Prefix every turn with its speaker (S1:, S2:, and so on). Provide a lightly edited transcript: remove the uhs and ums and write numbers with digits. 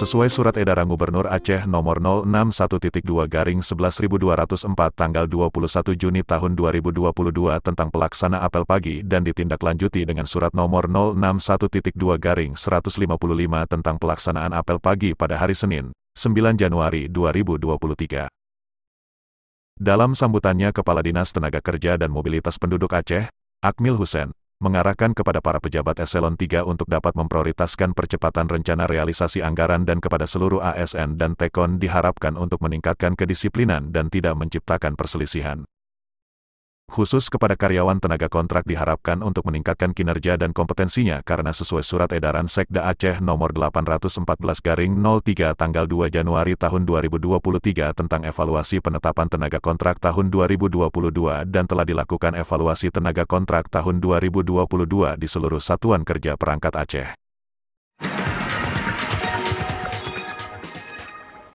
S1: Sesuai Surat Edaran Gubernur Aceh Nomor 061.2/11204 tanggal 21 Juni tahun 2022 tentang pelaksana apel pagi dan ditindaklanjuti dengan Surat Nomor 061.2/155 tentang pelaksanaan apel pagi pada hari Senin, 9 Januari 2023. Dalam sambutannya, Kepala Dinas Tenaga Kerja dan Mobilitas Penduduk Aceh, Akmil Hussein, mengarahkan kepada para pejabat eselon 3 untuk dapat memprioritaskan percepatan rencana realisasi anggaran dan kepada seluruh ASN dan TEKON diharapkan untuk meningkatkan kedisiplinan dan tidak menciptakan perselisihan. Khusus kepada karyawan tenaga kontrak diharapkan untuk meningkatkan kinerja dan kompetensinya karena sesuai Surat Edaran Sekda Aceh Nomor 814/03 tanggal 2 Januari tahun 2023 tentang evaluasi penetapan tenaga kontrak tahun 2022 dan telah dilakukan evaluasi tenaga kontrak tahun 2022 di seluruh satuan kerja perangkat Aceh.